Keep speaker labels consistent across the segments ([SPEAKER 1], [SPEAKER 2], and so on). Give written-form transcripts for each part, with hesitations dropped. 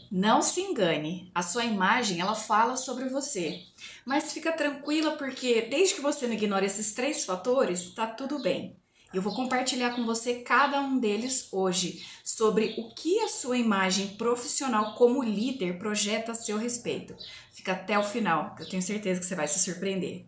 [SPEAKER 1] Não se engane, a sua imagem ela fala sobre você. Mas fica tranquila porque desde que você não ignore esses três fatores, tá tudo bem. Eu vou compartilhar com você cada um deles hoje sobre o que a sua imagem profissional como líder projeta a seu respeito. Fica até o final, que eu tenho certeza que você vai se surpreender.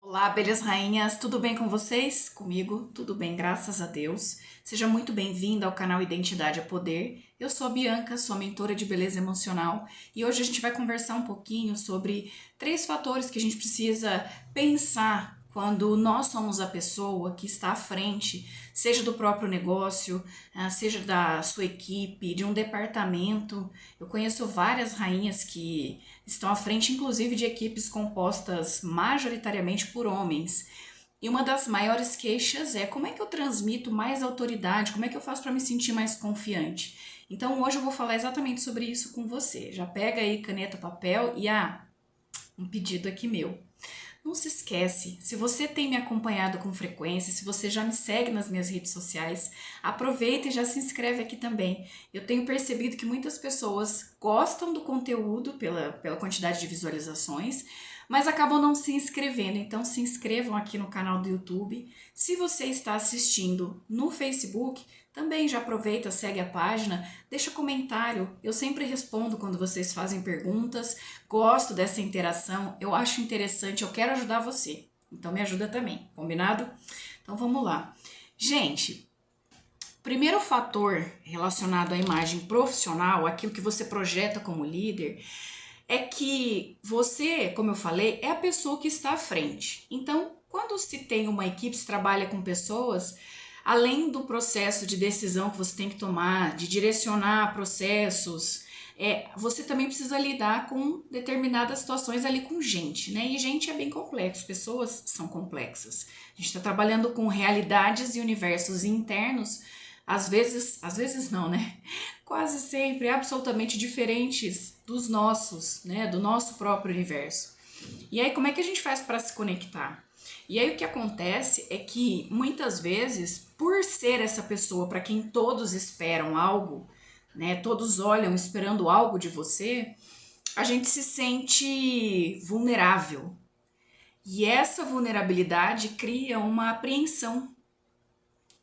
[SPEAKER 1] Olá, abelhas rainhas, tudo bem com vocês? Comigo, tudo bem, graças a Deus. Seja muito bem-vinda ao canal Identidade é Poder. Eu sou a Bianca, sua mentora de beleza emocional, e hoje a gente vai conversar um pouquinho sobre três fatores que a gente precisa pensar quando nós somos a pessoa que está à frente, seja do próprio negócio, seja da sua equipe, de um departamento. Eu conheço várias rainhas que estão à frente, inclusive, de equipes compostas majoritariamente por homens. E uma das maiores queixas é como é que eu transmito mais autoridade, como é que eu faço para me sentir mais confiante. Então hoje eu vou falar exatamente sobre isso com você. Já pega aí caneta, papel e um pedido aqui meu. Não se esquece, se você tem me acompanhado com frequência, se você já me segue nas minhas redes sociais, aproveita e já se inscreve aqui também. Eu tenho percebido que muitas pessoas gostam do conteúdo pela quantidade de visualizações, mas acabam não se inscrevendo. Então se inscrevam aqui no canal do YouTube. Se você está assistindo no Facebook, também já aproveita, segue a página, deixa comentário. Eu sempre respondo quando vocês fazem perguntas. Gosto dessa interação, eu acho interessante, eu quero ajudar você. Então me ajuda também, combinado? Então vamos lá. Gente, primeiro fator relacionado à imagem profissional, aquilo que você projeta como líder, é que você, como eu falei, é a pessoa que está à frente. Então, quando se tem uma equipe, se trabalha com pessoas, além do processo de decisão que você tem que tomar, de direcionar processos, você também precisa lidar com determinadas situações ali com gente, né? E gente é bem complexo, pessoas são complexas. A gente está trabalhando com realidades e universos internos, às vezes não, né? Quase sempre absolutamente diferentes dos nossos, né? Do nosso próprio universo. E aí, como é que a gente faz para se conectar? E aí, o que acontece é que muitas vezes, por ser essa pessoa para quem todos esperam algo, né? Todos olham esperando algo de você, a gente se sente vulnerável. E essa vulnerabilidade cria uma apreensão,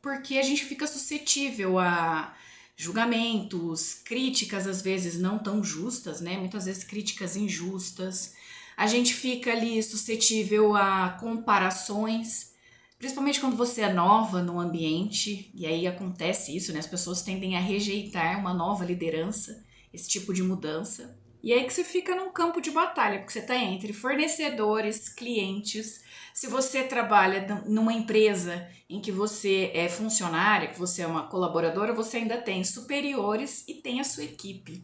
[SPEAKER 1] porque a gente fica suscetível a julgamentos, críticas às vezes não tão justas, né? Muitas vezes críticas injustas. A gente fica ali suscetível a comparações, principalmente quando você é nova no ambiente, e aí acontece isso, né? As pessoas tendem a rejeitar uma nova liderança, esse tipo de mudança. E aí que você fica num campo de batalha, porque você está entre fornecedores, clientes. Se você trabalha numa empresa em que você é funcionária, que você é uma colaboradora, você ainda tem superiores e tem a sua equipe.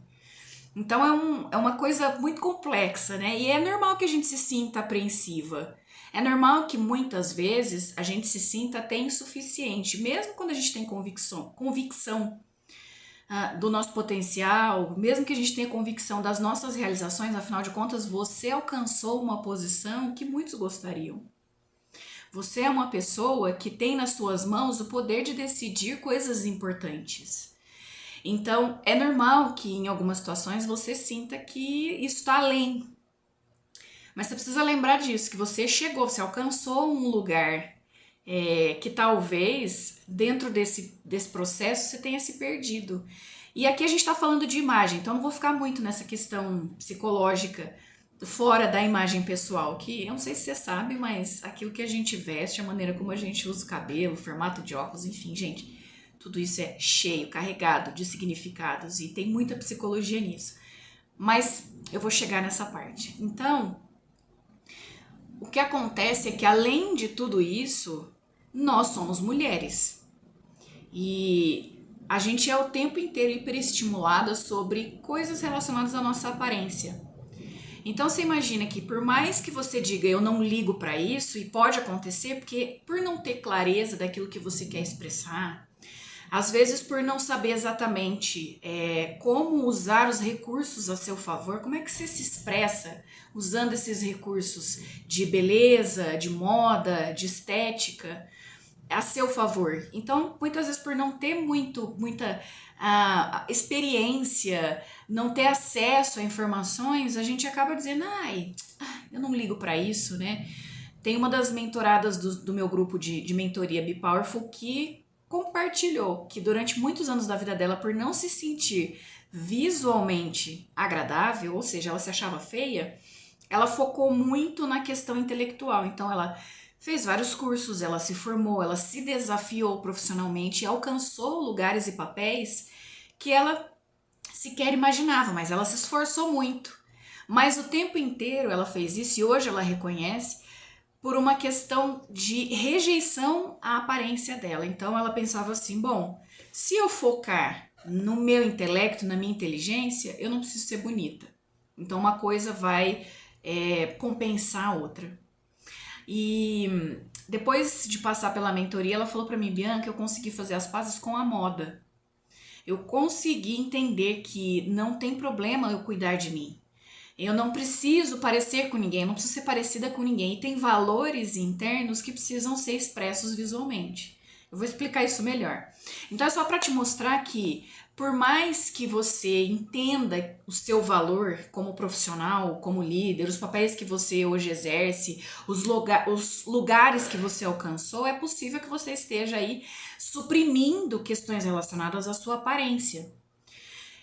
[SPEAKER 1] Então é uma coisa muito complexa, né? E é normal que a gente se sinta apreensiva. É normal que muitas vezes a gente se sinta até insuficiente, mesmo quando a gente tem convicção do nosso potencial, mesmo que a gente tenha convicção das nossas realizações, afinal de contas, você alcançou uma posição que muitos gostariam. Você é uma pessoa que tem nas suas mãos o poder de decidir coisas importantes. Então, é normal que em algumas situações você sinta que isso está além. Mas você precisa lembrar disso, que você chegou, você alcançou um lugar que talvez dentro desse processo você tenha se perdido. E aqui a gente está falando de imagem, então não vou ficar muito nessa questão psicológica fora da imagem pessoal, que eu não sei se você sabe, mas aquilo que a gente veste, a maneira como a gente usa o cabelo, o formato de óculos, enfim, gente, tudo isso é cheio, carregado de significados e tem muita psicologia nisso. Mas eu vou chegar nessa parte. Então, o que acontece é que além de tudo isso, nós somos mulheres. E a gente é o tempo inteiro hiperestimulada sobre coisas relacionadas à nossa aparência. Então você imagina que por mais que você diga eu não ligo para isso, e pode acontecer porque por não ter clareza daquilo que você quer expressar, às vezes por não saber exatamente como usar os recursos a seu favor, como é que você se expressa usando esses recursos de beleza, de moda, de estética, a seu favor. Então, muitas vezes por não ter muita experiência, não ter acesso a informações, a gente acaba dizendo, ai, eu não ligo para isso, né? Tem uma das mentoradas do meu grupo de mentoria Be Powerful que compartilhou que durante muitos anos da vida dela, por não se sentir visualmente agradável, ou seja, ela se achava feia, ela focou muito na questão intelectual. Então, ela fez vários cursos, ela se formou, ela se desafiou profissionalmente e alcançou lugares e papéis que ela sequer imaginava, mas ela se esforçou muito. Mas o tempo inteiro ela fez isso e hoje ela reconhece por uma questão de rejeição à aparência dela. Então ela pensava assim: bom, se eu focar no meu intelecto, na minha inteligência, eu não preciso ser bonita. Então uma coisa vai compensar a outra. E depois de passar pela mentoria, ela falou para mim: Bianca, eu consegui fazer as pazes com a moda. Eu consegui entender que não tem problema eu cuidar de mim. Eu não preciso parecer com ninguém, eu não preciso ser parecida com ninguém. E tem valores internos que precisam ser expressos visualmente. Eu vou explicar isso melhor. Então é só para te mostrar que, por mais que você entenda o seu valor como profissional, como líder, os papéis que você hoje exerce, os lugares que você alcançou, é possível que você esteja aí suprimindo questões relacionadas à sua aparência.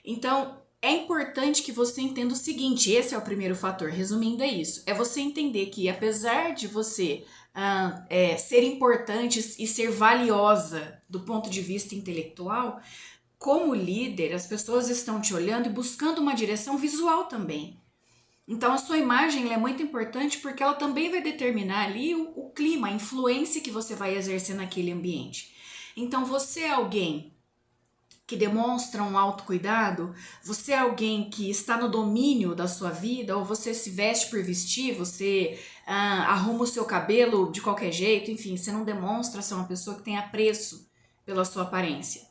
[SPEAKER 1] Então, é importante que você entenda o seguinte, esse é o primeiro fator, resumindo é isso, é você entender que apesar de você ser importante e ser valiosa do ponto de vista intelectual, como líder, as pessoas estão te olhando e buscando uma direção visual também. Então, a sua imagem é muito importante porque ela também vai determinar ali o clima, a influência que você vai exercer naquele ambiente. Então, você é alguém que demonstra um autocuidado, você é alguém que está no domínio da sua vida, ou você se veste por vestir, você arruma o seu cabelo de qualquer jeito, enfim, você não demonstra ser uma pessoa que tem apreço pela sua aparência.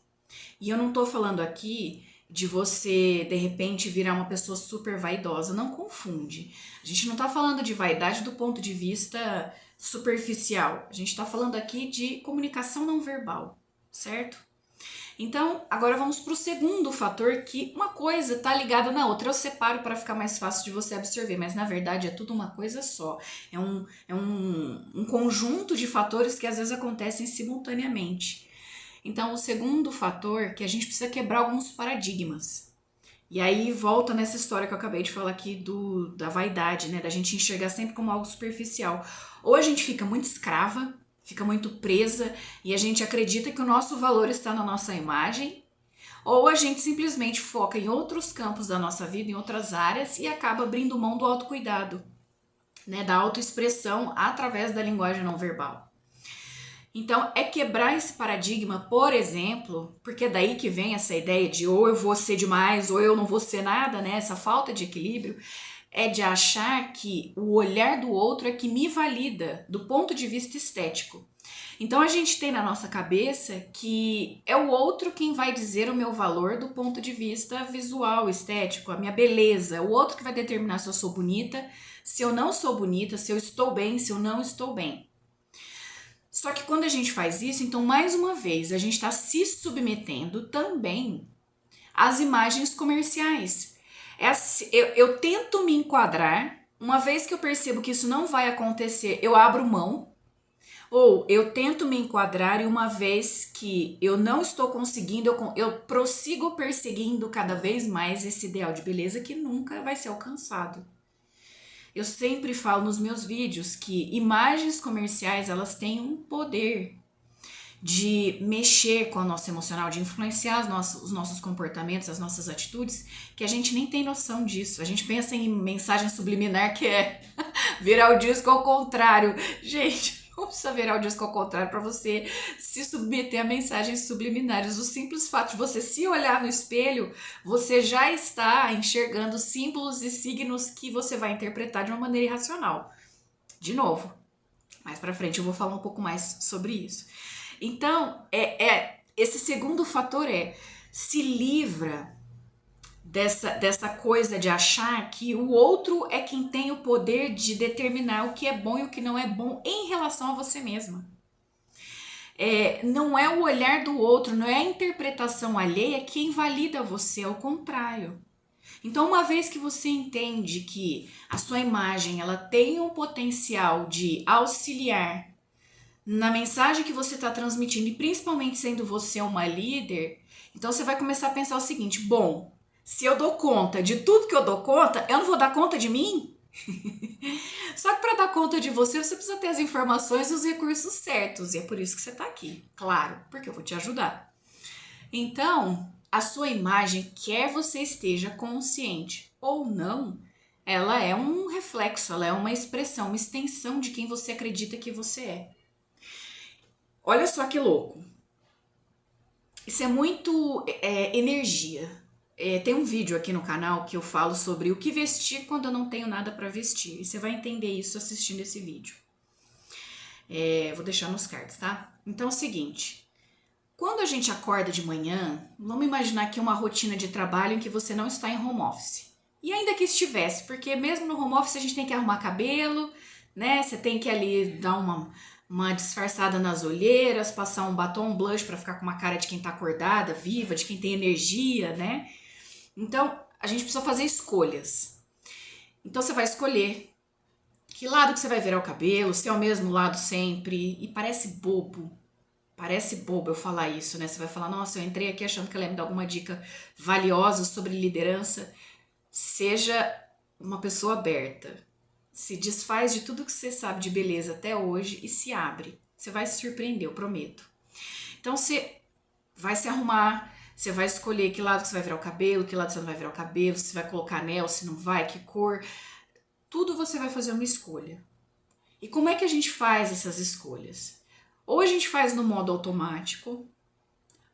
[SPEAKER 1] E eu não tô falando aqui de você, de repente, virar uma pessoa super vaidosa, não confunde. A gente não tá falando de vaidade do ponto de vista superficial, a gente tá falando aqui de comunicação não verbal, certo? Então, agora vamos para o segundo fator, que uma coisa está ligada na outra. Eu separo para ficar mais fácil de você absorver, mas na verdade é tudo uma coisa só. É um conjunto de fatores que às vezes acontecem simultaneamente. Então, o segundo fator que a gente precisa quebrar alguns paradigmas. E aí volta nessa história que eu acabei de falar aqui da vaidade, né? Da gente enxergar sempre como algo superficial. Ou a gente fica muito escrava, fica muito presa e a gente acredita que o nosso valor está na nossa imagem, ou a gente simplesmente foca em outros campos da nossa vida, em outras áreas e acaba abrindo mão do autocuidado, né, da autoexpressão através da linguagem não verbal. Então, é quebrar esse paradigma, por exemplo, porque é daí que vem essa ideia de ou eu vou ser demais ou eu não vou ser nada, né? Essa falta de equilíbrio é de achar que o olhar do outro é que me valida do ponto de vista estético. Então a gente tem na nossa cabeça que é o outro quem vai dizer o meu valor do ponto de vista visual, estético, a minha beleza, o outro que vai determinar se eu sou bonita, se eu não sou bonita, se eu estou bem, se eu não estou bem. Só que quando a gente faz isso, então mais uma vez a gente está se submetendo também às imagens comerciais. Eu tento me enquadrar, uma vez que eu percebo que isso não vai acontecer, eu abro mão, ou eu tento me enquadrar e uma vez que eu não estou conseguindo, eu prossigo perseguindo cada vez mais esse ideal de beleza que nunca vai ser alcançado. Eu sempre falo nos meus vídeos que imagens comerciais, elas têm um poder de mexer com o nosso emocional, de influenciar os nossos comportamentos, as nossas atitudes, que a gente nem tem noção disso. A gente pensa em mensagem subliminar, que é virar o disco ao contrário. Gente, não precisa virar o disco ao contrário para você se submeter a mensagens subliminares. O simples fato de você se olhar no espelho, você já está enxergando símbolos e signos que você vai interpretar de uma maneira irracional. De novo, mais para frente eu vou falar um pouco mais sobre isso. Então, esse segundo fator se livra dessa coisa de achar que o outro é quem tem o poder de determinar o que é bom e o que não é bom em relação a você mesma. Não é o olhar do outro, não é a interpretação alheia que invalida você, ao contrário. Então, uma vez que você entende que a sua imagem ela tem um potencial de auxiliar na mensagem que você está transmitindo, e principalmente sendo você uma líder, então você vai começar a pensar o seguinte: bom, se eu dou conta de tudo que eu dou conta, eu não vou dar conta de mim? Só que para dar conta de você, você precisa ter as informações e os recursos certos, e é por isso que você está aqui, claro, porque eu vou te ajudar. Então, a sua imagem, quer você esteja consciente ou não, ela é um reflexo, ela é uma expressão, uma extensão de quem você acredita que você é. Olha só que louco. Isso é muito energia. Tem um vídeo aqui no canal que eu falo sobre o que vestir quando eu não tenho nada para vestir. E você vai entender isso assistindo esse vídeo. Vou deixar nos cards, tá? Então é o seguinte. Quando a gente acorda de manhã, vamos imaginar aqui uma rotina de trabalho em que você não está em home office. E ainda que estivesse, porque mesmo no home office a gente tem que arrumar cabelo, né? Você tem que ali dar uma disfarçada nas olheiras, passar um batom, um blush para ficar com uma cara de quem tá acordada, viva, de quem tem energia, né? Então, a gente precisa fazer escolhas. Então, você vai escolher que lado que você vai virar o cabelo, se é o mesmo lado sempre, e parece bobo eu falar isso, né? Você vai falar, nossa, eu entrei aqui achando que ela ia me dar alguma dica valiosa sobre liderança. Seja uma pessoa aberta. Se desfaz de tudo que você sabe de beleza até hoje e se abre. Você vai se surpreender, eu prometo. Então você vai se arrumar, você vai escolher que lado que você vai virar o cabelo, que lado você não vai virar o cabelo, se vai colocar anel, se não vai, que cor. Tudo você vai fazer uma escolha. E como é que a gente faz essas escolhas? Ou a gente faz no modo automático,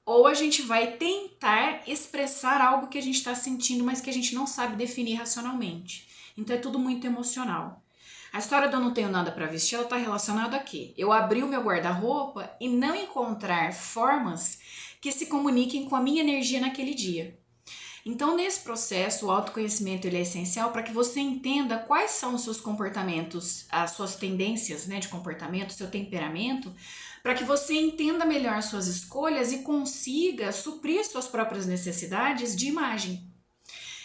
[SPEAKER 1] ou a gente vai tentar expressar algo que a gente está sentindo, mas que a gente não sabe definir racionalmente. Então é tudo muito emocional. A história do eu não tenho nada para vestir, ela está relacionada a quê? Eu abrir o meu guarda-roupa e não encontrar formas que se comuniquem com a minha energia naquele dia. Então, nesse processo, o autoconhecimento ele é essencial para que você entenda quais são os seus comportamentos, as suas tendências, né, de comportamento, seu temperamento, para que você entenda melhor suas escolhas e consiga suprir suas próprias necessidades de imagem.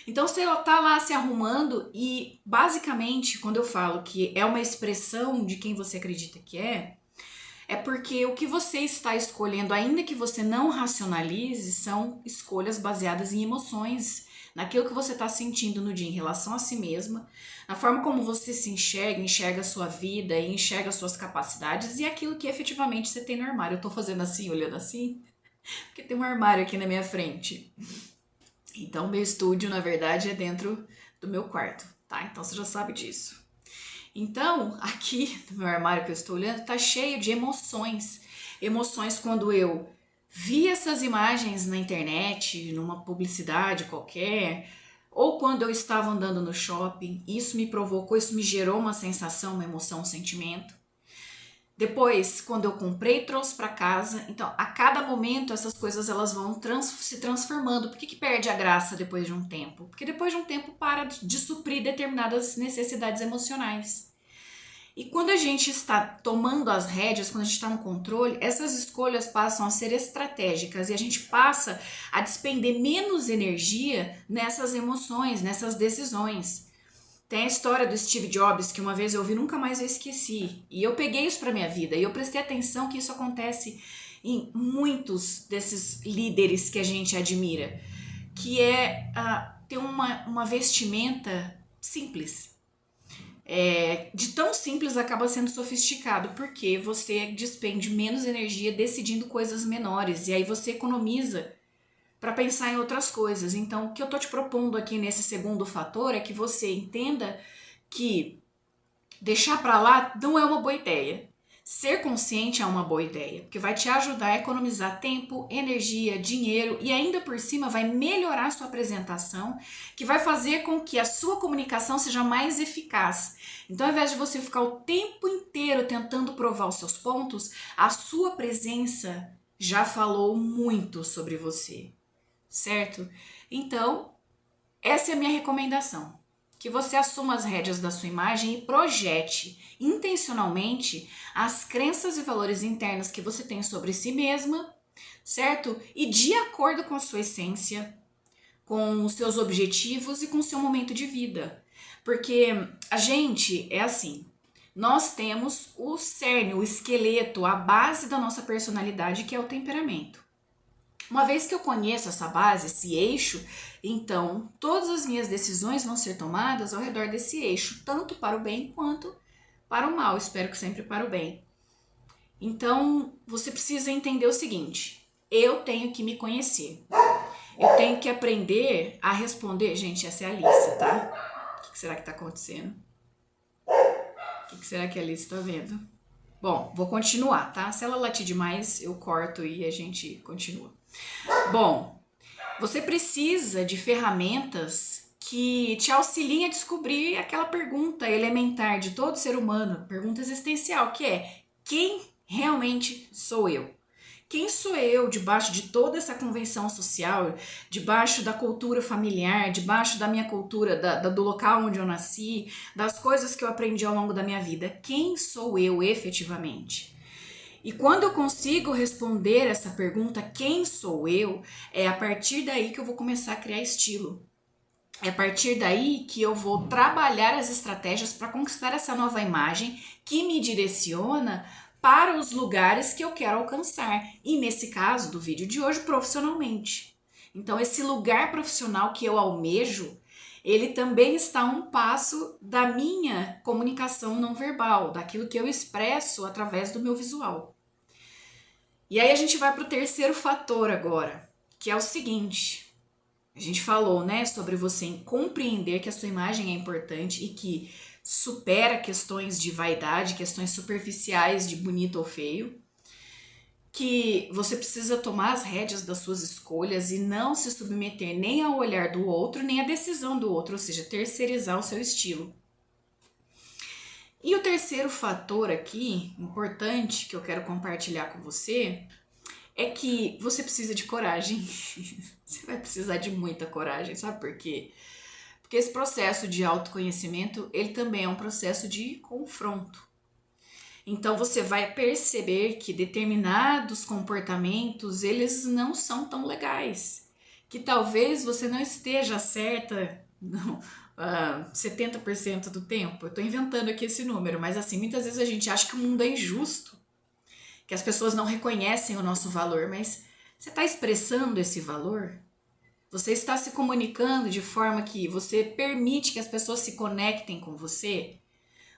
[SPEAKER 1] Então, você está lá se arrumando e, basicamente, quando eu falo que é uma expressão de quem você acredita que é porque o que você está escolhendo, ainda que você não racionalize, são escolhas baseadas em emoções, naquilo que você está sentindo no dia em relação a si mesma, na forma como você se enxerga a sua vida e enxerga as suas capacidades e aquilo que efetivamente você tem no armário. Eu tô fazendo assim, olhando assim, porque tem um armário aqui na minha frente. Então, meu estúdio, na verdade, é dentro do meu quarto, tá? Então, você já sabe disso. Então, aqui no meu armário que eu estou olhando, tá cheio de emoções. Emoções quando eu vi essas imagens na internet, numa publicidade qualquer, ou quando eu estava andando no shopping, isso me provocou, isso me gerou uma sensação, uma emoção, um sentimento. Depois, quando eu comprei e trouxe para casa, então a cada momento essas coisas elas vão se transformando. Por que perde a graça depois de um tempo? Porque depois de um tempo para de suprir determinadas necessidades emocionais. E quando a gente está tomando as rédeas, quando a gente está no controle, essas escolhas passam a ser estratégicas e a gente passa a despender menos energia nessas emoções, nessas decisões. Tem a história do Steve Jobs, que uma vez eu ouvi, nunca mais eu esqueci. E eu peguei isso para minha vida e eu prestei atenção que isso acontece em muitos desses líderes que a gente admira, que é ter uma vestimenta simples. De tão simples acaba sendo sofisticado, porque você despende menos energia decidindo coisas menores, e aí você economiza para pensar em outras coisas. Então, o que eu tô te propondo aqui nesse segundo fator é que você entenda que deixar para lá não é uma boa ideia. Ser consciente é uma boa ideia, porque vai te ajudar a economizar tempo, energia, dinheiro e ainda por cima vai melhorar a sua apresentação, que vai fazer com que a sua comunicação seja mais eficaz. Então, ao invés de você ficar o tempo inteiro tentando provar os seus pontos, a sua presença já falou muito sobre você, certo? Então, essa é a minha recomendação. que você assuma as rédeas da sua imagem e projete intencionalmente as crenças e valores internos que você tem sobre si mesma, certo? E de acordo com a sua essência, com os seus objetivos e com o seu momento de vida. Porque a gente é assim, nós temos o cerne, o esqueleto, a base da nossa personalidade, que é o temperamento. Uma vez que eu conheço essa base, esse eixo, então todas as minhas decisões vão ser tomadas ao redor desse eixo, tanto para o bem quanto para o mal, espero que sempre para o bem. Então você precisa entender o seguinte: eu tenho que me conhecer, eu tenho que aprender a responder. Gente, essa é a Alice, tá? O que será que tá acontecendo? O que será que a Alice tá vendo? Bom, vou continuar, tá? Se ela latir demais, eu corto e a gente continua. Bom, você precisa de ferramentas que te auxiliem a descobrir aquela pergunta elementar de todo ser humano, pergunta existencial, que é: quem realmente sou eu? Quem sou eu debaixo de toda essa convenção social, debaixo da cultura familiar, debaixo da minha cultura, do local onde eu nasci, das coisas que eu aprendi ao longo da minha vida? Quem sou eu efetivamente? E quando eu consigo responder essa pergunta, quem sou eu, é a partir daí que eu vou começar a criar estilo. É a partir daí que eu vou trabalhar as estratégias para conquistar essa nova imagem que me direciona para os lugares que eu quero alcançar. E nesse caso do vídeo de hoje, profissionalmente. Então, esse lugar profissional que eu almejo, ele também está a um passo da minha comunicação não verbal, daquilo que eu expresso através do meu visual. E aí a gente vai para o terceiro fator agora, que é o seguinte: a gente falou, né, sobre você compreender que a sua imagem é importante e que supera questões de vaidade, questões superficiais de bonito ou feio, que você precisa tomar as rédeas das suas escolhas e não se submeter nem ao olhar do outro, nem à decisão do outro, ou seja, terceirizar o seu estilo. E o terceiro fator aqui, importante, que eu quero compartilhar com você, é que você precisa de coragem. Você vai precisar de muita coragem, sabe por quê? Porque esse processo de autoconhecimento, ele também é um processo de confronto. Então você vai perceber que determinados comportamentos, eles não são tão legais. Que talvez você não esteja certa, não, 70% do tempo. Eu tô inventando aqui esse número, mas assim, muitas vezes a gente acha que o mundo é injusto, que as pessoas não reconhecem o nosso valor, mas você está expressando esse valor? Você está se comunicando de forma que você permite que as pessoas se conectem com você?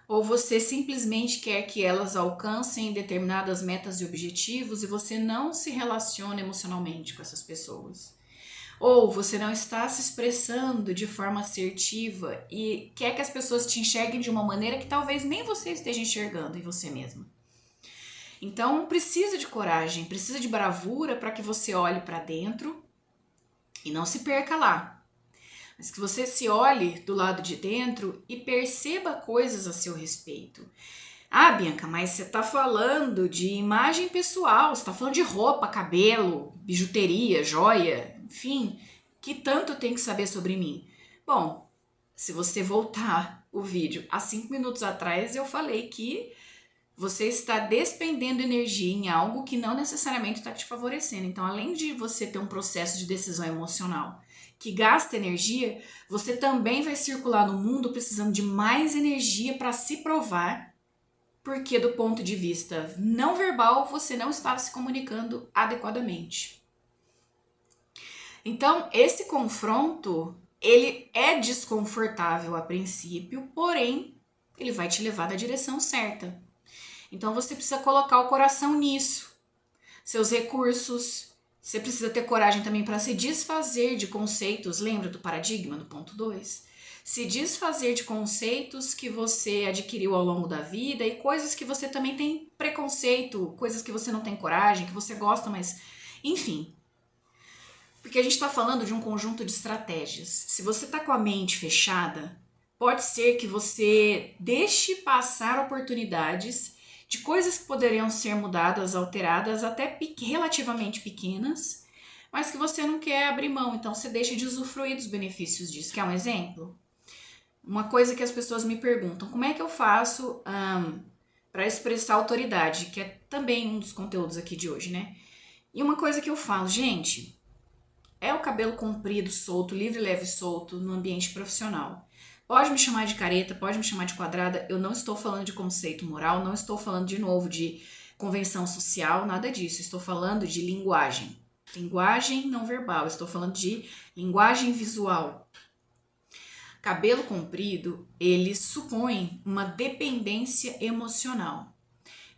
[SPEAKER 1] Ou você simplesmente quer que elas alcancem determinadas metas e objetivos e você não se relaciona emocionalmente com essas pessoas? Ou você não está se expressando de forma assertiva e quer que as pessoas te enxerguem de uma maneira que talvez nem você esteja enxergando em você mesma? Então precisa de coragem, precisa de bravura para que você olhe para dentro e não se perca lá, mas que você se olhe do lado de dentro e perceba coisas a seu respeito. Ah, Bianca, mas você está falando de imagem pessoal, você está falando de roupa, cabelo, bijuteria, joia, enfim, que tanto eu tenho que saber sobre mim? Bom, se você voltar o vídeo há 5 minutos atrás, eu falei que você está despendendo energia em algo que não necessariamente está te favorecendo. Então, além de você ter um processo de decisão emocional que gasta energia, você também vai circular no mundo precisando de mais energia para se provar, porque do ponto de vista não verbal, você não estava se comunicando adequadamente. Então, esse confronto, ele é desconfortável a princípio, porém, ele vai te levar na direção certa. Então você precisa colocar o coração nisso. Seus recursos, você precisa ter coragem também para se desfazer de conceitos, lembra do paradigma do ponto 2? Se desfazer de conceitos que você adquiriu ao longo da vida e coisas que você também tem preconceito, coisas que você não tem coragem, que você gosta, mas enfim. Porque a gente está falando de um conjunto de estratégias. Se você está com a mente fechada, pode ser que você deixe passar oportunidades de coisas que poderiam ser mudadas, alteradas, até relativamente pequenas, mas que você não quer abrir mão, então você deixa de usufruir dos benefícios disso. Quer um exemplo? uma coisa que as pessoas me perguntam, como é que eu faço para expressar autoridade, que é também um dos conteúdos aqui de hoje, né? E uma coisa que eu falo, gente, é o cabelo comprido, solto, livre, leve, solto no ambiente profissional. Pode me chamar de careta, pode me chamar de quadrada, eu não estou falando de conceito moral, não estou falando de novo de convenção social, nada disso. Estou falando de linguagem. Linguagem não verbal, estou falando de linguagem visual. Cabelo comprido, ele supõe uma dependência emocional.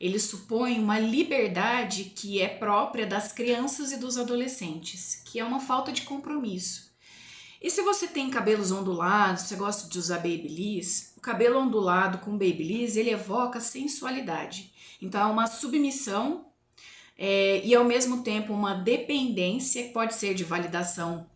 [SPEAKER 1] Ele supõe uma liberdade que é própria das crianças e dos adolescentes, que é uma falta de compromisso. E se você tem cabelos ondulados, você gosta de usar babyliss, o cabelo ondulado com babyliss, ele evoca sensualidade. Então é uma submissão e ao mesmo tempo uma dependência que pode ser de validação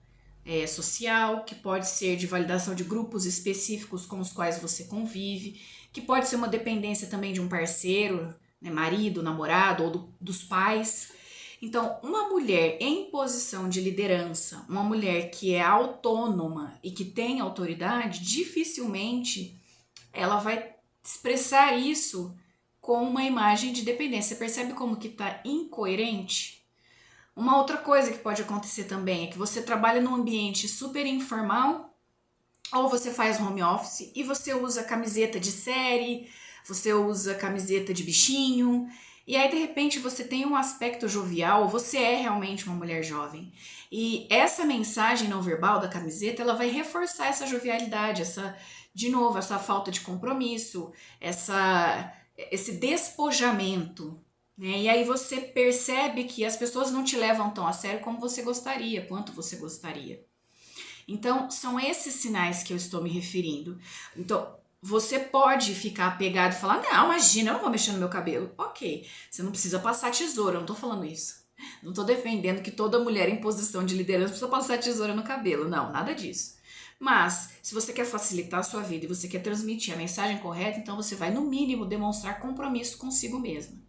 [SPEAKER 1] social, que pode ser de validação de grupos específicos com os quais você convive, que pode ser uma dependência também de um parceiro, né, marido, namorado ou dos pais. Então, uma mulher em posição de liderança, uma mulher que é autônoma e que tem autoridade, dificilmente ela vai expressar isso com uma imagem de dependência. Você percebe como que está incoerente? Uma outra coisa que pode acontecer também é que você trabalha num ambiente super informal ou você faz home office e você usa camiseta de série, você usa camiseta de bichinho e aí de repente você tem um aspecto jovial, você é realmente uma mulher jovem. E essa mensagem não verbal da camiseta, ela vai reforçar essa jovialidade, essa falta de compromisso, esse despojamento, né? E aí você percebe que as pessoas não te levam tão a sério como você gostaria, quanto você gostaria. Então, são esses sinais que eu estou me referindo. Então, você pode ficar apegado e falar, não, imagina, eu não vou mexer no meu cabelo. Ok, você não precisa passar tesoura, eu não tô falando isso. Não tô defendendo que toda mulher em posição de liderança precisa passar tesoura no cabelo. Não, nada disso. Mas, se você quer facilitar a sua vida e você quer transmitir a mensagem correta, então você vai, no mínimo, demonstrar compromisso consigo mesma.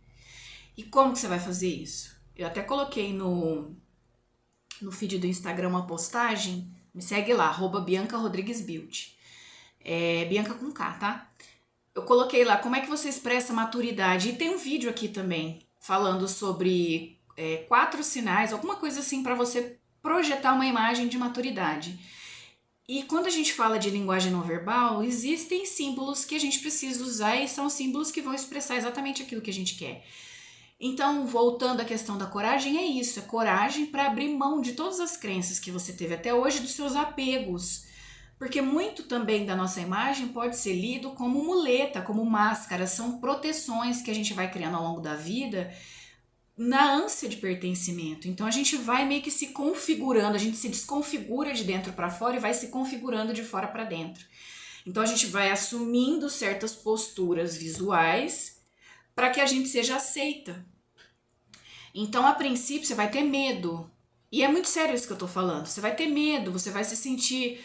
[SPEAKER 1] E como que você vai fazer isso? Eu até coloquei no feed do Instagram uma postagem, me segue lá, @Bianca Rodrigues Beauty. Bianca com K, tá? Eu coloquei lá como é que você expressa maturidade. E tem um vídeo aqui também falando sobre 4 sinais, alguma coisa assim para você projetar uma imagem de maturidade. E quando a gente fala de linguagem não verbal, existem símbolos que a gente precisa usar e são símbolos que vão expressar exatamente aquilo que a gente quer. Então, voltando à questão da coragem, é isso, é coragem para abrir mão de todas as crenças que você teve até hoje, dos seus apegos. Porque muito também da nossa imagem pode ser lido como muleta, como máscara, são proteções que a gente vai criando ao longo da vida na ânsia de pertencimento. Então a gente vai meio que se configurando, a gente se desconfigura de dentro para fora e vai se configurando de fora para dentro. Então a gente vai assumindo certas posturas visuais para que a gente seja aceita. Então, a princípio, você vai ter medo. E é muito sério isso que eu tô falando. Você vai ter medo, você vai se sentir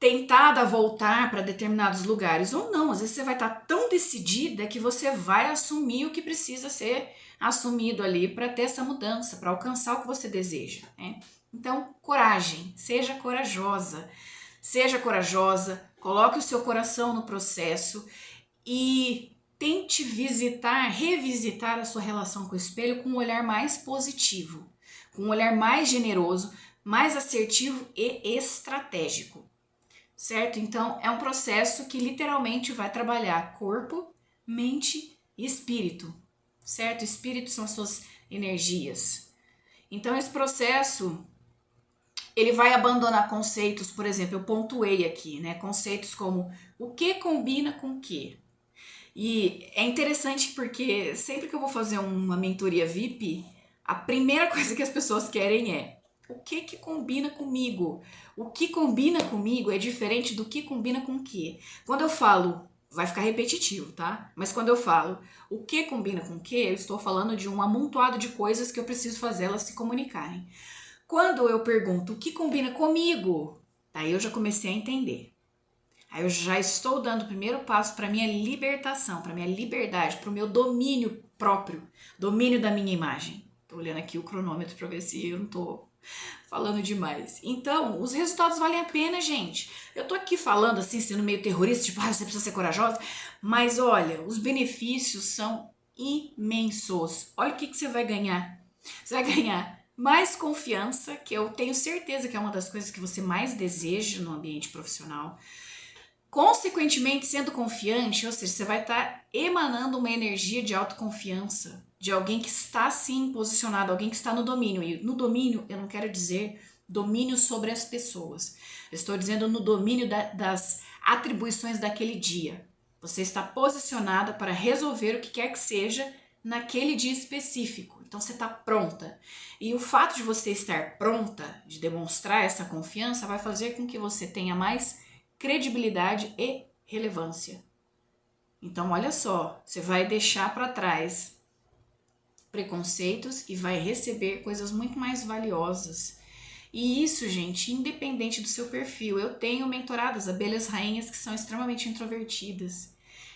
[SPEAKER 1] tentada a voltar para determinados lugares. Ou não, às vezes você vai estar tão decidida que você vai assumir o que precisa ser assumido ali para ter essa mudança, para alcançar o que você deseja, né? Então, coragem, seja corajosa. Seja corajosa, coloque o seu coração no processo e tente revisitar a sua relação com o espelho com um olhar mais positivo, com um olhar mais generoso, mais assertivo e estratégico, certo? Então, é um processo que literalmente vai trabalhar corpo, mente e espírito, certo? Espírito são as suas energias. Então, esse processo, ele vai abandonar conceitos, por exemplo, eu pontuei aqui, né? Conceitos como o que combina com o que. E é interessante porque sempre que eu vou fazer uma mentoria VIP, a primeira coisa que as pessoas querem é o que combina comigo? O que combina comigo é diferente do que combina com o que. Quando eu falo, vai ficar repetitivo, tá? Mas quando eu falo o que combina com o que, eu estou falando de um amontoado de coisas que eu preciso fazer elas se comunicarem. Quando eu pergunto o que combina comigo, aí eu já comecei a entender. Aí eu já estou dando o primeiro passo para minha libertação, para minha liberdade, para o meu domínio próprio, domínio da minha imagem. Tô olhando aqui o cronômetro para ver se eu não tô falando demais. Então, os resultados valem a pena, gente. Eu tô aqui falando assim, sendo meio terrorista, tipo, você precisa ser corajosa. Mas olha, os benefícios são imensos. Olha o que você vai ganhar. Você vai ganhar mais confiança, que eu tenho certeza que é uma das coisas que você mais deseja no ambiente profissional. Consequentemente, sendo confiante, ou seja, você vai estar emanando uma energia de autoconfiança, de alguém que está sim posicionado, alguém que está no domínio. E no domínio, eu não quero dizer domínio sobre as pessoas. Eu estou dizendo no domínio das atribuições daquele dia. Você está posicionada para resolver o que quer que seja naquele dia específico. Então você está pronta. E o fato de você estar pronta, de demonstrar essa confiança, vai fazer com que você tenha mais credibilidade e relevância. Então, olha só, você vai deixar para trás preconceitos e vai receber coisas muito mais valiosas. E isso, gente, independente do seu perfil. Eu tenho mentoradas, abelhas rainhas, que são extremamente introvertidas,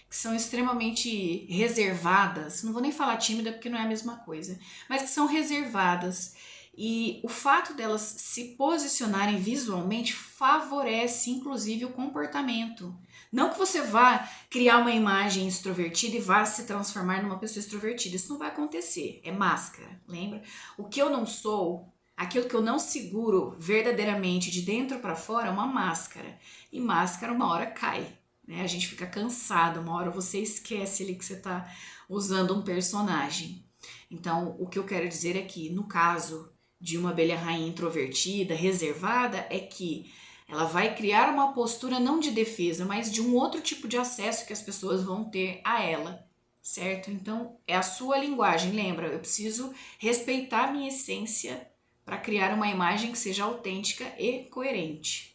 [SPEAKER 1] que são extremamente reservadas. Não vou nem falar tímida porque não é a mesma coisa, mas que são reservadas. E o fato delas se posicionarem visualmente favorece, inclusive, o comportamento. Não que você vá criar uma imagem extrovertida e vá se transformar numa pessoa extrovertida. Isso não vai acontecer. É máscara, lembra? O que eu não sou, aquilo que eu não seguro verdadeiramente de dentro para fora é uma máscara. E máscara uma hora cai, né? A gente fica cansado, uma hora você esquece ali que você está usando um personagem. Então, o que eu quero dizer é que, no caso de uma abelha rainha introvertida, reservada, é que ela vai criar uma postura não de defesa, mas de um outro tipo de acesso que as pessoas vão ter a ela, certo? Então, é a sua linguagem. Lembra, eu preciso respeitar a minha essência para criar uma imagem que seja autêntica e coerente.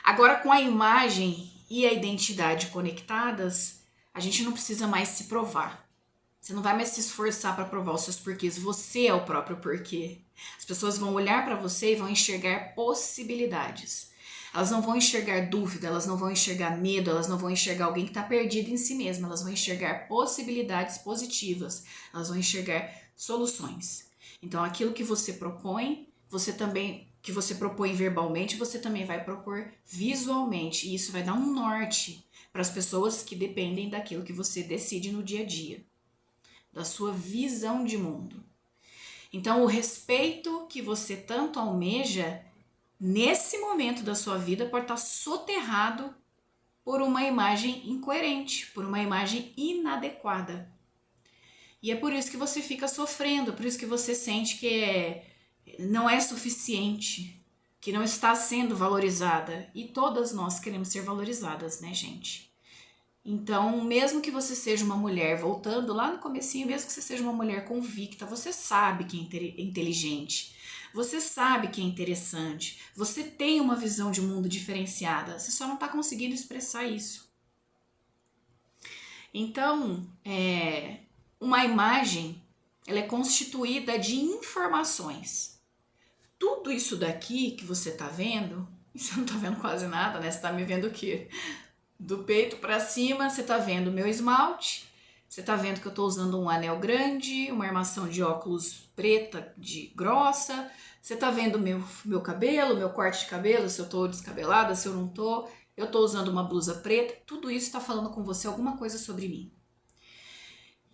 [SPEAKER 1] Agora, com a imagem e a identidade conectadas, a gente não precisa mais se provar. Você não vai mais se esforçar para provar os seus porquês, você é o próprio porquê. As pessoas vão olhar para você e vão enxergar possibilidades. Elas não vão enxergar dúvida, elas não vão enxergar medo, elas não vão enxergar alguém que está perdido em si mesmo, elas vão enxergar possibilidades positivas, elas vão enxergar soluções. Então, aquilo que você propõe, que você propõe verbalmente, você também vai propor visualmente, e isso vai dar um norte para as pessoas que dependem daquilo que você decide no dia a dia, da sua visão de mundo. Então, o respeito que você tanto almeja, nesse momento da sua vida, pode estar soterrado por uma imagem incoerente, por uma imagem inadequada. E é por isso que você fica sofrendo, por isso que você sente que não é suficiente, que não está sendo valorizada. E todas nós queremos ser valorizadas, né, gente? Então, mesmo que você seja uma mulher, voltando lá no comecinho, mesmo que você seja uma mulher convicta, você sabe que é inteligente, você sabe que é interessante, você tem uma visão de mundo diferenciada, você só não está conseguindo expressar isso. Então, uma imagem, ela é constituída de informações. Tudo isso daqui que você tá vendo, você não tá vendo quase nada, né? Você tá me vendo o quê? Do peito para cima, você tá vendo o meu esmalte, você tá vendo que eu tô usando um anel grande, uma armação de óculos preta, grossa, você tá vendo o meu cabelo, meu corte de cabelo, se eu tô descabelada, se eu não tô, eu tô usando uma blusa preta, tudo isso tá falando com você alguma coisa sobre mim.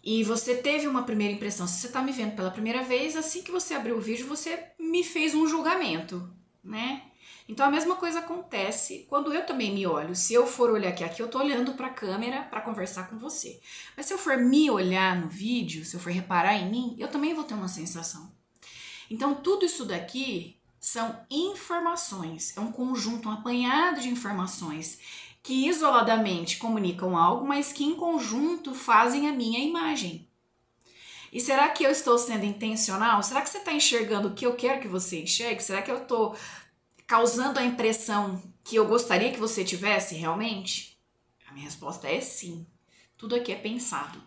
[SPEAKER 1] E você teve uma primeira impressão, se você tá me vendo pela primeira vez, assim que você abriu o vídeo, você me fez um julgamento, né? Então a mesma coisa acontece quando eu também me olho. Se eu for olhar aqui eu tô olhando para a câmera para conversar com você. Mas se eu for me olhar no vídeo, se eu for reparar em mim, eu também vou ter uma sensação. Então tudo isso daqui são informações, é um conjunto, um apanhado de informações que isoladamente comunicam algo, mas que em conjunto fazem a minha imagem. E será que eu estou sendo intencional? Será que você está enxergando o que eu quero que você enxergue? Será que eu estou causando a impressão que eu gostaria que você tivesse realmente? A minha resposta é sim. Tudo aqui é pensado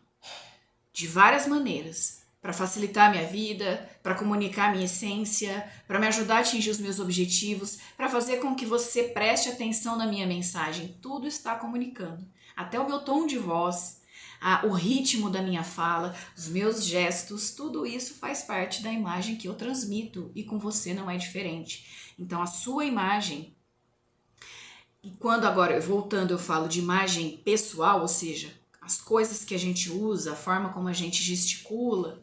[SPEAKER 1] de várias maneiras para facilitar a minha vida, para comunicar a minha essência, para me ajudar a atingir os meus objetivos, para fazer com que você preste atenção na minha mensagem. Tudo está comunicando. Até o meu tom de voz, o ritmo da minha fala, os meus gestos, tudo isso faz parte da imagem que eu transmito e com você não é diferente. Então a sua imagem, e quando agora, voltando, eu falo de imagem pessoal, ou seja, as coisas que a gente usa, a forma como a gente gesticula,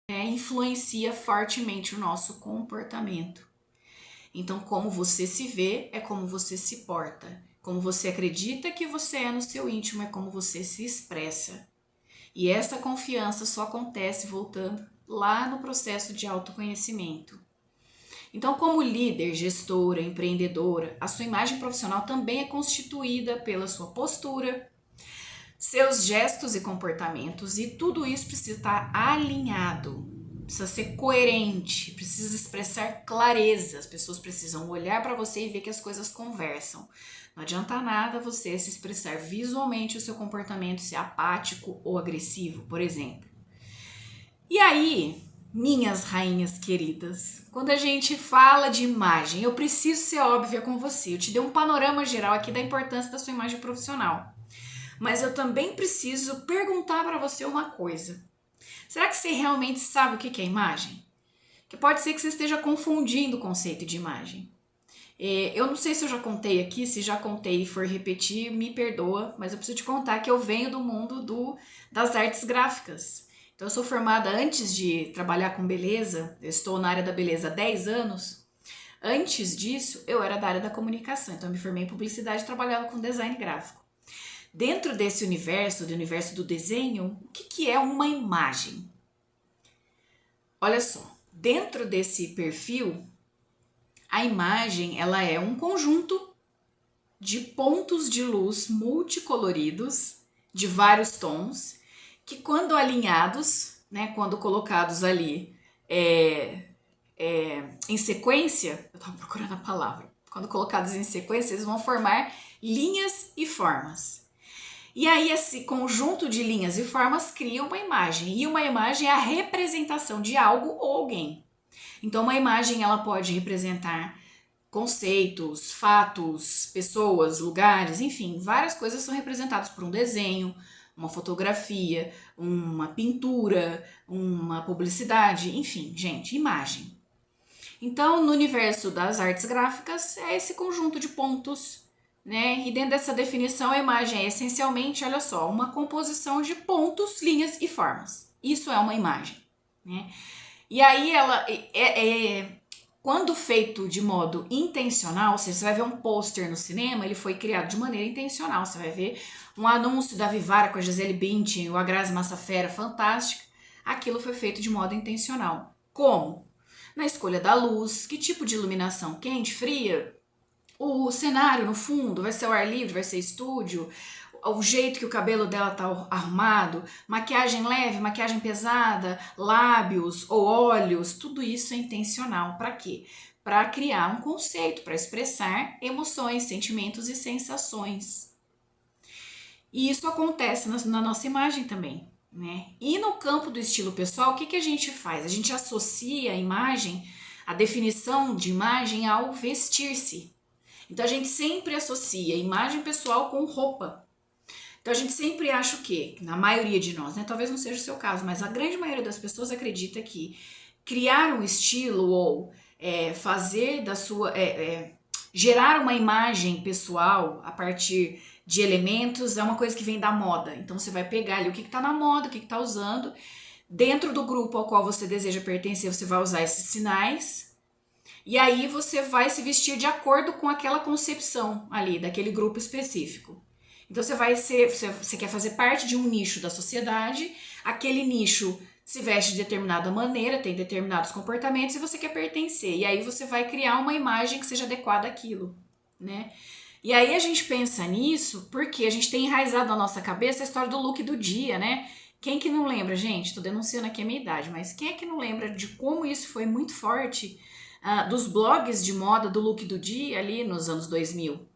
[SPEAKER 1] influencia fortemente o nosso comportamento. Então, como você se vê é como você se porta. Como você acredita que você é no seu íntimo é como você se expressa. E essa confiança só acontece voltando lá no processo de autoconhecimento. Então, como líder, gestora, empreendedora, a sua imagem profissional também é constituída pela sua postura, seus gestos e comportamentos, e tudo isso precisa estar alinhado, precisa ser coerente, precisa expressar clareza. As pessoas precisam olhar para você e ver que as coisas conversam. Não adianta nada você se expressar visualmente o seu comportamento ser apático ou agressivo, por exemplo. E aí, minhas rainhas queridas, quando a gente fala de imagem, eu preciso ser óbvia com você. Eu te dei um panorama geral aqui da importância da sua imagem profissional. Mas eu também preciso perguntar para você uma coisa. Será que você realmente sabe o que é imagem? Que pode ser que você esteja confundindo o conceito de imagem. Eu não sei se eu já contei aqui, se já contei e for repetir, me perdoa, mas eu preciso te contar que eu venho do mundo das artes gráficas. Então eu sou formada antes de trabalhar com beleza, eu estou na área da beleza há 10 anos. Antes disso, eu era da área da comunicação, então eu me formei em publicidade e trabalhava com design gráfico. Dentro desse universo, do universo do desenho, o que é uma imagem? Olha só, dentro desse perfil, a imagem ela é um conjunto de pontos de luz multicoloridos, de vários tons, que quando alinhados, né, quando colocados ali em sequência, eu estava procurando a palavra, quando colocados em sequência, eles vão formar linhas e formas. E aí esse conjunto de linhas e formas cria uma imagem, e uma imagem é a representação de algo ou alguém. Então uma imagem ela pode representar conceitos, fatos, pessoas, lugares, enfim, várias coisas são representadas por um desenho, uma fotografia, uma pintura, uma publicidade, enfim, gente, imagem. Então, no universo das artes gráficas, é esse conjunto de pontos, né? E dentro dessa definição, a imagem é essencialmente, olha só, uma composição de pontos, linhas e formas. Isso é uma imagem, né? E aí ela quando feito de modo intencional, ou seja, você vai ver um pôster no cinema, ele foi criado de maneira intencional. Você vai ver um anúncio da Vivara com a Gisele Bündchen ou a Grazi Massafera, fantástica. Aquilo foi feito de modo intencional. Como? Na escolha da luz, que tipo de iluminação, quente, fria, o cenário no fundo, vai ser ao ar livre, vai ser estúdio, o jeito que o cabelo dela tá arrumado, maquiagem leve, maquiagem pesada, lábios ou olhos, tudo isso é intencional. Para quê? Para criar um conceito, para expressar emoções, sentimentos e sensações. E isso acontece na nossa imagem também, né? E no campo do estilo pessoal, o que a gente faz? A gente associa a imagem, a definição de imagem ao vestir-se. Então a gente sempre associa imagem pessoal com roupa. Então a gente sempre acha o quê? Na maioria de nós, né? Talvez não seja o seu caso, mas a grande maioria das pessoas acredita que criar um estilo ou fazer da sua. Gerar uma imagem pessoal a partir de elementos é uma coisa que vem da moda. Então você vai pegar ali o que está na moda, o que está usando. Dentro do grupo ao qual você deseja pertencer, você vai usar esses sinais. E aí você vai se vestir de acordo com aquela concepção ali, daquele grupo específico. Então você quer fazer parte de um nicho da sociedade, aquele nicho se veste de determinada maneira, tem determinados comportamentos e você quer pertencer. E aí você vai criar uma imagem que seja adequada àquilo, né? E aí a gente pensa nisso porque a gente tem enraizado na nossa cabeça a história do look do dia, né? Quem que não lembra, gente? Tô denunciando aqui a minha idade, mas quem é que não lembra de como isso foi muito forte dos blogs de moda do look do dia ali nos anos 2000,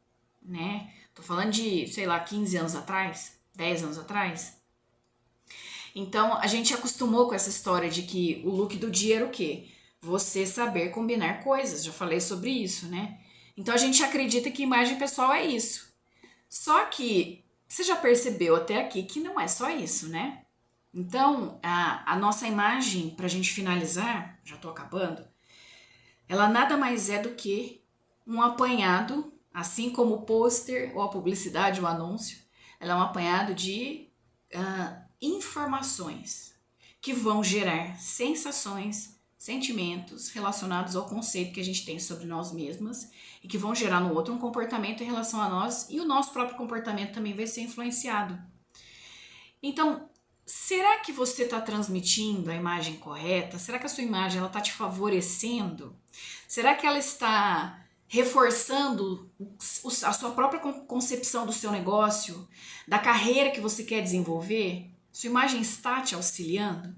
[SPEAKER 1] né? Tô falando de, sei lá, 15 anos atrás, 10 anos atrás. Então, a gente acostumou com essa história de que o look do dia era o quê? Você saber combinar coisas, já falei sobre isso, né? Então, a gente acredita que imagem pessoal é isso. Só que, Você já percebeu até aqui que não é só isso, né? Então, a nossa imagem, para a gente finalizar, já estou acabando, ela nada mais é do que um apanhado, assim como o pôster ou a publicidade, o anúncio, ela é um apanhado de informações que vão gerar sensações, sentimentos relacionados ao conceito que a gente tem sobre nós mesmas e que vão gerar no outro um comportamento em relação a nós, e o nosso próprio comportamento também vai ser influenciado. Então, será que você está transmitindo a imagem correta? Será que a sua imagem está te favorecendo? Será que ela está reforçando a sua própria concepção do seu negócio, da carreira que você quer desenvolver? Sua imagem está te auxiliando?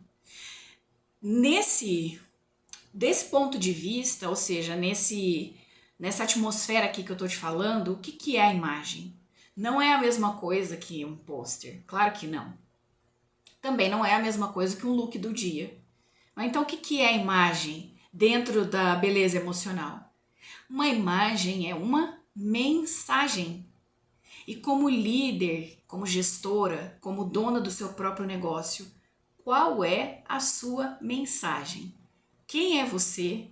[SPEAKER 1] Desse ponto de vista, ou seja, nessa atmosfera aqui que eu estou te falando, o que é a imagem? Não é a mesma coisa que um pôster, claro que não. Também não é a mesma coisa que um look do dia. Mas então o que é a imagem dentro da beleza emocional? Uma imagem é uma mensagem. E como líder, como gestora, como dona do seu próprio negócio, qual é a sua mensagem? Quem é você?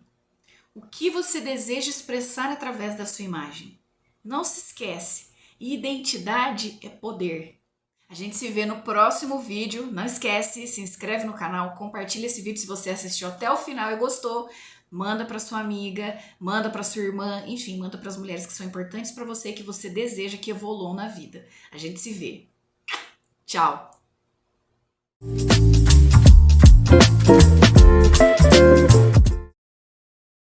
[SPEAKER 1] O que você deseja expressar através da sua imagem? Não se esquece, identidade é poder. A gente se vê no próximo vídeo. Não esquece, se inscreve no canal, compartilha esse vídeo se você assistiu até o final e gostou. Manda para sua amiga, manda para sua irmã, enfim, manda para as mulheres que são importantes para você e que você deseja que evoluam na vida. A gente se vê. Tchau!